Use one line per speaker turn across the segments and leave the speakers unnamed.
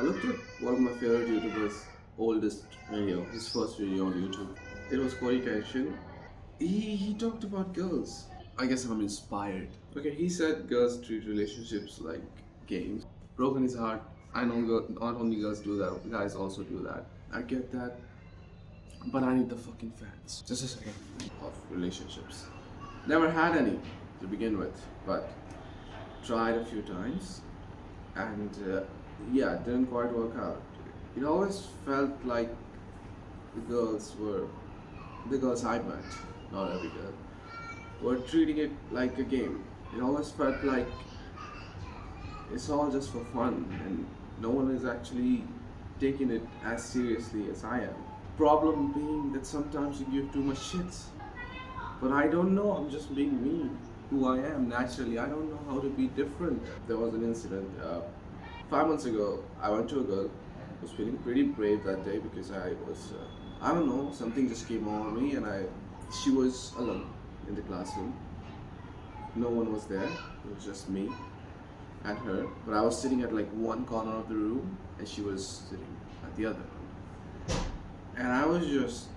I looked at one of my favorite YouTubers' oldest video, his first video on YouTube. It was Corey Kenshin. He talked about girls. I guess I'm inspired. Okay, he said girls treat relationships like games. Broken his heart. I know not only girls do that, guys also do that. I get that, but I need the fucking facts. Just a second. Of relationships. Never had any to begin with, but tried a few times and yeah, it didn't quite work out. It always felt like the girls were the girls I met, not every girl, were treating it like a game. It always felt like it's all just for fun and no one is actually taking it as seriously as I am. Problem being that sometimes you give too much shits. But I don't know, I'm just being me, who I am naturally. I don't know how to be different. There was an incident 5 months ago. I went to a girl who was feeling pretty brave that day because I was, I don't know, something just came over me and she was alone in the classroom. No one was there, it was just me and her. But I was sitting at like one corner of the room and she was sitting at the other. And I was just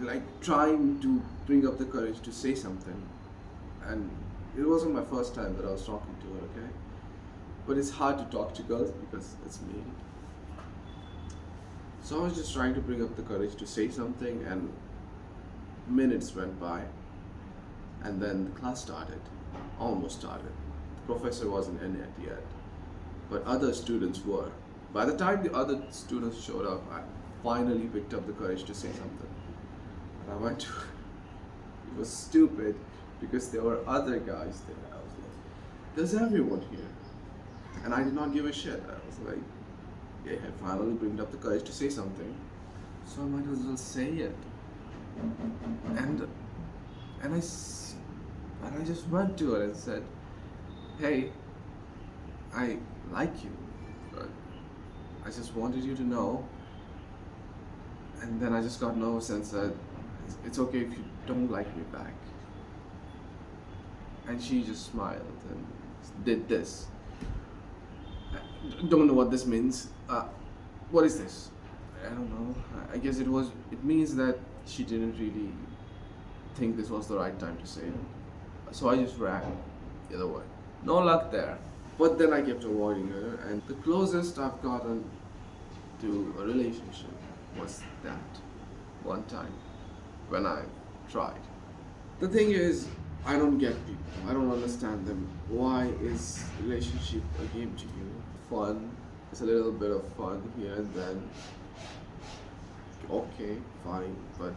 like trying to bring up the courage to say something, and it wasn't my first time that I was talking to her, okay, but it's hard to talk to girls because it's me. So I was just trying to bring up the courage to say something, and minutes went by, and then the class started, almost started. The professor wasn't in it yet, but other students were. By the time the other students showed up, I finally picked up the courage to say something. And I went to, it was stupid because there were other guys there. I was like, there's everyone here. And I did not give a shit. I was like, yeah, I finally bring up the courage to say something. So I might as well say it. And I just went to her and said, hey, I like you, but I just wanted you to know. And then I just got nervous and said, it's okay if you don't like me back. And she just smiled and did this. I don't know what this means. What is this? I don't know. I guess it means that she didn't really think this was the right time to say it. So I just ran the other way. No luck there. But then I kept avoiding her, and the closest I've gotten to a relationship was that one time when I tried. The thing is, I don't get people. I don't understand them. Why is relationship a game to you? Fun. It's a little bit of fun here and then. Okay, fine. But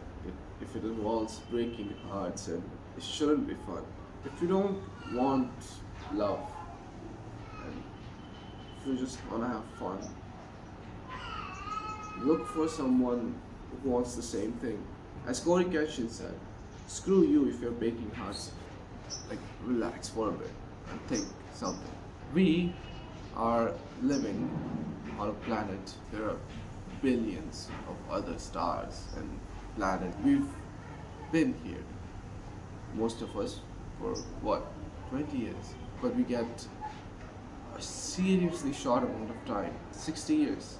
if it involves breaking hearts, and it shouldn't be fun. If you don't want love, and if you just wanna have fun, look for someone who wants the same thing. As Corey Kenshin said, screw you if you're breaking hearts. Like, relax for a bit and think something. We are living on a planet. There are billions of other stars and planets. We've been here, most of us, for what, 20 years? But we get a seriously short amount of time, 60 years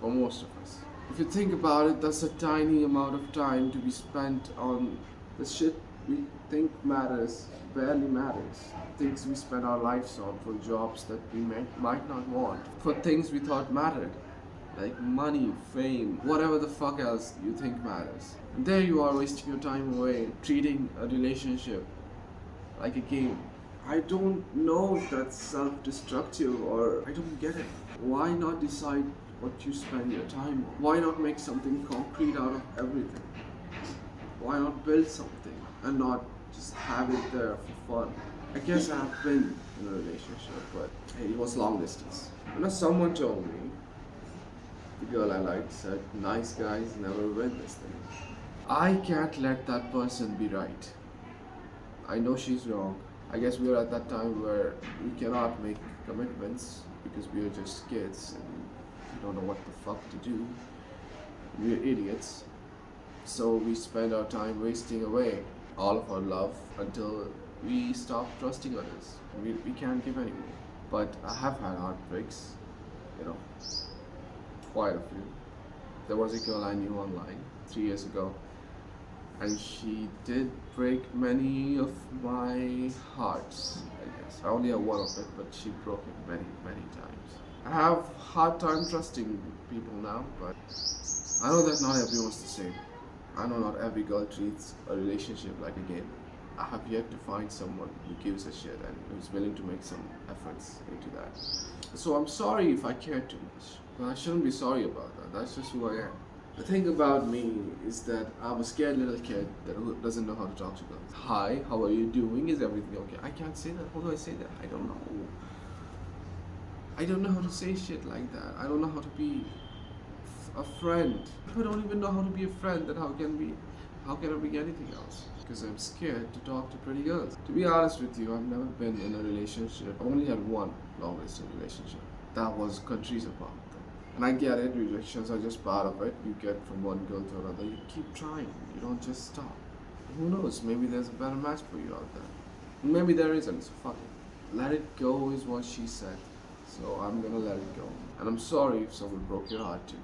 for most of us. If you think about it, that's a tiny amount of time to be spent on the shit we think matters, barely matters. Things we spend our lives on, for jobs that we might not want, for things we thought mattered, like money, fame, whatever the fuck else you think matters. And there you are wasting your time away, treating a relationship like a game. I don't know if that's self-destructive, or I don't get it. Why not decide what you spend your time on? Why not make something concrete out of everything? Why not build something and not just have it there for fun? I guess I've been in a relationship, but it was long distance. Someone told me, the girl I liked said, nice guys never win this thing. I can't let that person be right. I know she's wrong. I guess we're at that time where we cannot make commitments because we're just kids and we don't know what the fuck to do. We're idiots. So we spend our time wasting away all of our love until we stop trusting others. We can't give anymore. But I have had heartbreaks, you know, quite a few. There was a girl I knew online 3 years ago, and she did break many of my hearts, I guess. I only have one of it, but she broke it many, many times. I have hard time trusting people now, but I know that not everyone's the same. I know not every girl treats a relationship like a game. I have yet to find someone who gives a shit and who's willing to make some efforts into that. So I'm sorry if I care too much, but I shouldn't be sorry about that. That's just who I am. The thing about me is that I'm a scared little kid that doesn't know how to talk to girls. Hi, how are you doing? Is everything okay? I can't say that. How do I say that? I don't know. I don't know how to say shit like that. I don't know how to be a friend. If I don't even know how to be a friend, then how can I be anything else? Because I'm scared to talk to pretty girls. To be honest with you, I've never been in a relationship. I've only had one long distance relationship. That was countries apart. And I get it, rejections are just part of it. You get from one girl to another. You keep trying. You don't just stop. Who knows? Maybe there's a better match for you out there. Maybe there isn't, so fuck it. Let it go is what she said. So I'm gonna let it go. And I'm sorry if someone broke your heart too.